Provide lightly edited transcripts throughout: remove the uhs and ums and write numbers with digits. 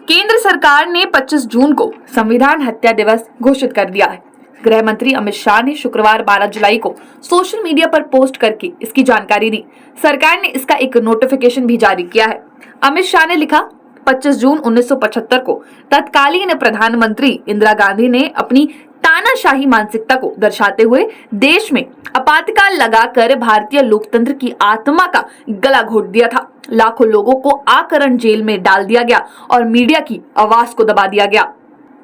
केंद्र सरकार ने 25 जून को संविधान हत्या दिवस घोषित कर दिया है। गृह मंत्री अमित शाह ने शुक्रवार 12 जुलाई को सोशल मीडिया पर पोस्ट करके इसकी जानकारी दी। सरकार ने इसका एक नोटिफिकेशन भी जारी किया है। अमित शाह ने लिखा, 25 जून 1975 को तत्कालीन प्रधानमंत्री इंदिरा गांधी ने अपनी तानाशाही मानसिकता को दर्शाते हुए देश में आपातकाल लगाकर भारतीय लोकतंत्र की आत्मा का गला घोट दिया था। लाखों लोगों को आकरण जेल में डाल दिया गया और मीडिया की आवाज को दबा दिया गया।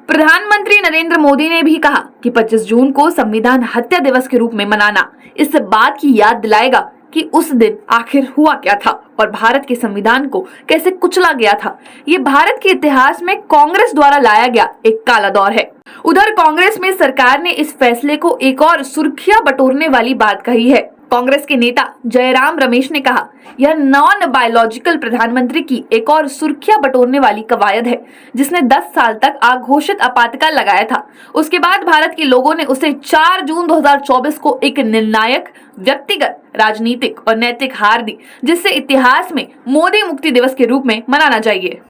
प्रधानमंत्री नरेंद्र मोदी ने भी कहा कि 25 जून को संविधान हत्या दिवस के रूप में मनाना इस बात की याद दिलाएगा कि उस दिन आखिर हुआ क्या था और भारत के संविधान को कैसे कुचला गया था। ये भारत के इतिहास में कांग्रेस द्वारा लाया गया एक काला दौर है। उधर कांग्रेस में सरकार ने इस फैसले को एक और सुर्खियां बटोरने वाली बात कही है। कांग्रेस के नेता जयराम रमेश ने कहा, यह नॉन बायोलॉजिकल प्रधानमंत्री की एक और सुर्खियां बटोरने वाली कवायद है, जिसने 10 साल तक अघोषित आपातकाल लगाया था। उसके बाद भारत के लोगों ने उसे 4 जून 2024 को एक निर्णायक व्यक्तिगत, राजनीतिक और नैतिक हार दी, जिससे इतिहास में मोदी मुक्ति दिवस के रूप में मनाना चाहिए।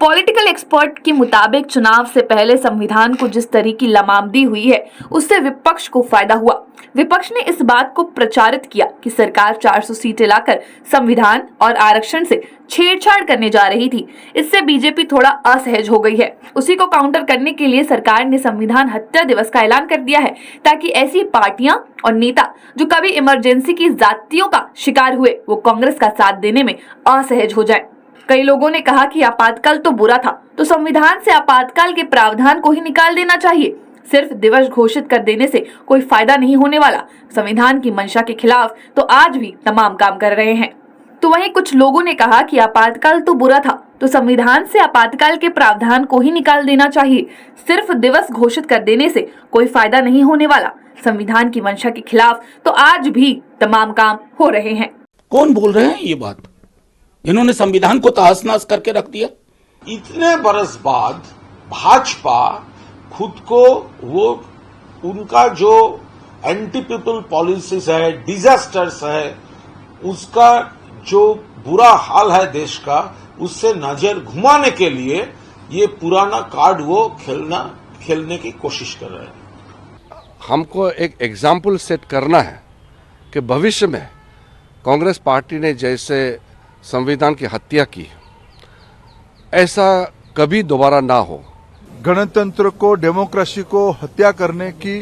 पॉलिटिकल एक्सपर्ट के मुताबिक चुनाव से पहले संविधान को जिस तरह की लमामदी हुई है, उससे विपक्ष को फायदा हुआ। विपक्ष ने इस बात को प्रचारित किया कि सरकार 400 सीटें लाकर संविधान और आरक्षण से छेड़छाड़ करने जा रही थी। इससे बीजेपी थोड़ा असहज हो गई है। उसी को काउंटर करने के लिए सरकार ने संविधान हत्या दिवस का ऐलान कर दिया है, ताकि ऐसी पार्टियां और नेता जो कभी इमरजेंसी की जातियों का शिकार हुए, वो कांग्रेस का साथ देने में असहज हो जाए। कई लोगों ने कहा कि आपातकाल तो बुरा था, तो संविधान से आपातकाल के प्रावधान को ही निकाल देना चाहिए। सिर्फ दिवस घोषित कर देने से कोई फायदा नहीं होने वाला। संविधान की मंशा के खिलाफ तो आज भी तमाम काम कर रहे हैं। तो वहीं कुछ लोगों ने कहा कि आपातकाल तो बुरा था, तो संविधान से आपातकाल के प्रावधान को ही निकाल देना चाहिए। सिर्फ दिवस घोषित कर देने से कोई फायदा नहीं होने वाला। संविधान की मंशा के खिलाफ तो आज भी तमाम काम हो रहे हैं। कौन बोल रहे हैं ये बात? इन्होंने संविधान को तहस नहस करके रख दिया। इतने बरस बाद भाजपा खुद को वो उनका जो एंटी पीपल पॉलिसीज है, डिजास्टर्स है, उसका जो बुरा हाल है देश का, उससे नजर घुमाने के लिए ये पुराना कार्ड वो खेलने की कोशिश कर रहे हैं। हमको एक एग्जाम्पल सेट करना है कि भविष्य में कांग्रेस पार्टी ने जैसे संविधान की हत्या की, ऐसा कभी दोबारा ना हो। गणतंत्र को, डेमोक्रेसी को हत्या करने की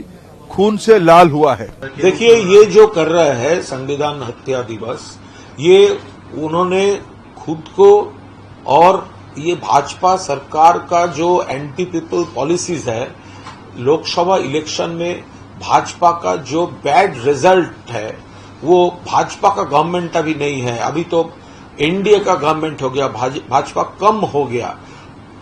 खून से लाल हुआ है। देखिए, ये जो कर रहे हैं संविधान हत्या दिवस, ये उन्होंने खुद को और ये भाजपा सरकार का जो एंटी पीपल पॉलिसीज है, लोकसभा इलेक्शन में भाजपा का जो बैड रिजल्ट है, वो भाजपा का गवर्नमेंट अभी नहीं है, अभी तो एनडीए का गवर्नमेंट हो गया, भाजपा कम हो गया।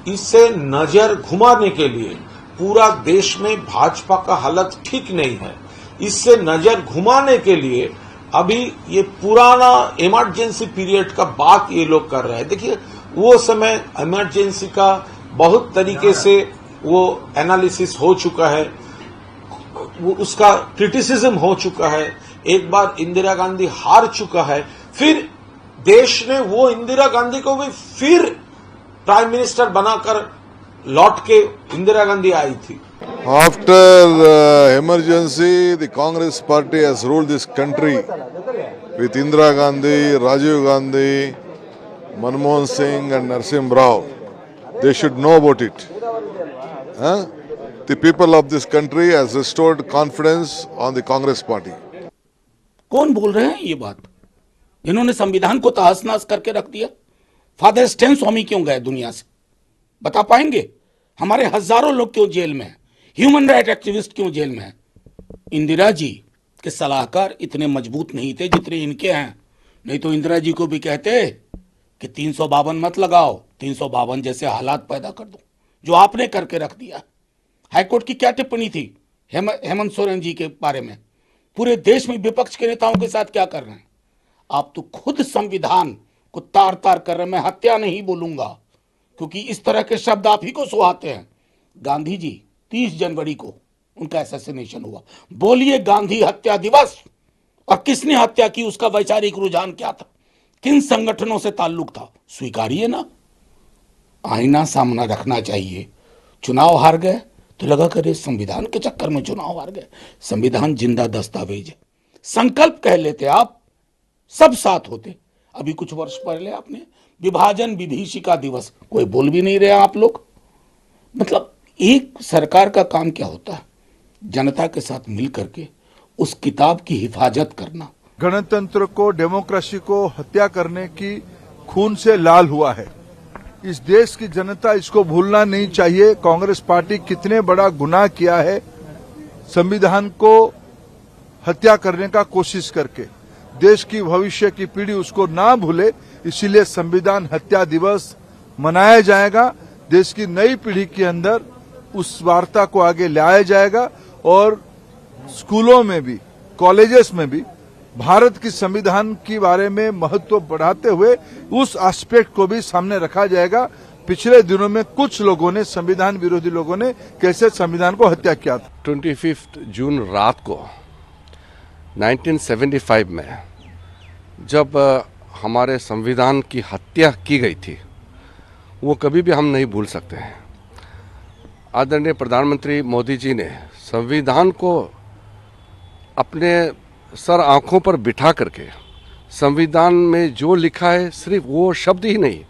इससे नजर घुमाने के लिए पूरा देश में भाजपा का हालत ठीक नहीं है, इससे नजर घुमाने के लिए अभी ये पुराना इमरजेंसी पीरियड का बात ये लोग कर रहे हैं। देखिए, वो समय इमरजेंसी का बहुत तरीके से वो एनालिसिस हो चुका है, वो उसका क्रिटिसिज्म हो चुका है। एक बार इंदिरा गांधी हार चुका है, फिर देश ने वो इंदिरा गांधी को भी फिर प्राइम मिनिस्टर बनाकर लौट के इंदिरा गांधी आई थी। After emergency, the Congress party has ruled this country with Indira Gandhi, Rajiv Gandhi, Manmohan Singh and Narasimha Rao. They should know about it. The people of this country has restored confidence on the Congress party. कौन बोल रहे हैं ये बात? इन्होंने संविधान को तहस नहस करके रख दिया। फादर स्टैन स्वामी क्यों गए दुनिया से? बता पाएंगे? हमारे हजारों लोग क्यों जेल में हैं? ह्यूमन राइट एक्टिविस्ट क्यों जेल में हैं? इंदिरा जी के सलाहकार इतने मजबूत नहीं थे जितने इनके हैं। नहीं तो इंदिरा जी को भी कहते कि 352 मत लगाओ, 352 जैसे हालात पैदा कर दो, जो आपने करके रख दिया। हाईकोर्ट की क्या टिप्पणी थी हेमंत सोरेन जी के बारे में? पूरे देश में विपक्ष के नेताओं के साथ क्या कर रहे हैं? आप तो खुद संविधान को तार तार कर रहे हैं। मैं हत्या नहीं बोलूंगा, क्योंकि इस तरह के शब्द आप ही को सुहाते हैं। गांधी जी 30 जनवरी को उनका असैसिनेशन हुआ। बोलिए गांधी हत्या दिवस, और किसने हत्या की, उसका वैचारिक रुझान क्या था, किन संगठनों से ताल्लुक था, स्वीकारिए ना। आईना सामना रखना चाहिए। चुनाव हार गए तो लगा करे संविधान के चक्कर में चुनाव हार गए। संविधान जिंदा दस्तावेज है। संकल्प कह लेते आप, सब साथ होते। अभी कुछ वर्ष पहले आपने विभाजन विभीषिका दिवस, कोई बोल भी नहीं रहे आप लोग। मतलब एक सरकार का काम क्या होता है? जनता के साथ मिल करके उस किताब की हिफाजत करना। गणतंत्र को, डेमोक्रेसी को हत्या करने की खून से लाल हुआ है। इस देश की जनता इसको भूलना नहीं चाहिए। कांग्रेस पार्टी कितने बड़ा गुनाह किया है संविधान को हत्या करने का कोशिश करके। देश की भविष्य की पीढ़ी उसको ना भूले, इसीलिए संविधान हत्या दिवस मनाया जाएगा। देश की नई पीढ़ी के अंदर उस वार्ता को आगे लाया जाएगा और स्कूलों में भी, कॉलेजेस में भी भारत की संविधान के बारे में महत्व बढ़ाते हुए उस एस्पेक्ट को भी सामने रखा जाएगा। पिछले दिनों में कुछ लोगों ने, संविधान विरोधी लोगों ने कैसे संविधान को हत्या किया था। 25 जून रात को 1975 में जब हमारे संविधान की हत्या की गई थी, वो कभी भी हम नहीं भूल सकते हैं। आदरणीय प्रधानमंत्री मोदी जी ने संविधान को अपने सर आंखों पर बिठा करके संविधान में जो लिखा है सिर्फ वो शब्द ही नहीं,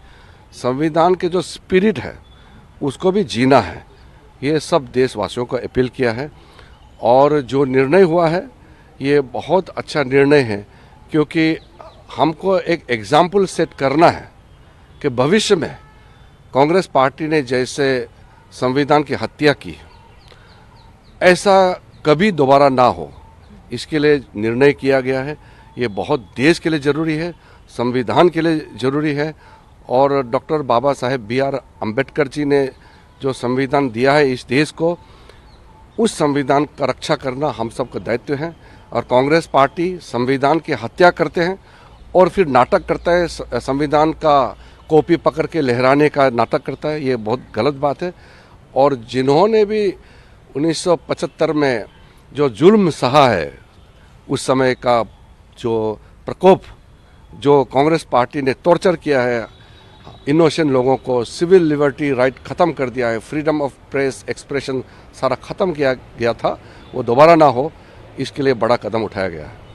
संविधान के जो स्पिरिट है उसको भी जीना है। ये सब देशवासियों को अपील किया है और जो निर्णय हुआ है ये बहुत अच्छा निर्णय है, क्योंकि हमको एक एग्जाम्पल सेट करना है कि भविष्य में कांग्रेस पार्टी ने जैसे संविधान की हत्या की, ऐसा कभी दोबारा ना हो, इसके लिए निर्णय किया गया है। ये बहुत देश के लिए ज़रूरी है, संविधान के लिए ज़रूरी है। और डॉक्टर बाबा साहेब B.R. अम्बेडकर जी ने जो संविधान दिया है इस देश को, उस संविधान का रक्षा करना हम सबका दायित्व है। और कांग्रेस पार्टी संविधान की हत्या करते हैं और फिर नाटक करता है, संविधान का कॉपी पकड़ के लहराने का नाटक करता है। ये बहुत गलत बात है। और जिन्होंने भी 1975 में जो जुल्म सहा है, उस समय का जो प्रकोप, जो कांग्रेस पार्टी ने टॉर्चर किया है इनोसेंट लोगों को, सिविल लिबर्टी राइट ख़त्म कर दिया है, फ्रीडम ऑफ प्रेस एक्सप्रेशन सारा ख़त्म किया गया था, वो दोबारा ना हो, इसके लिए बड़ा कदम उठाया गया है।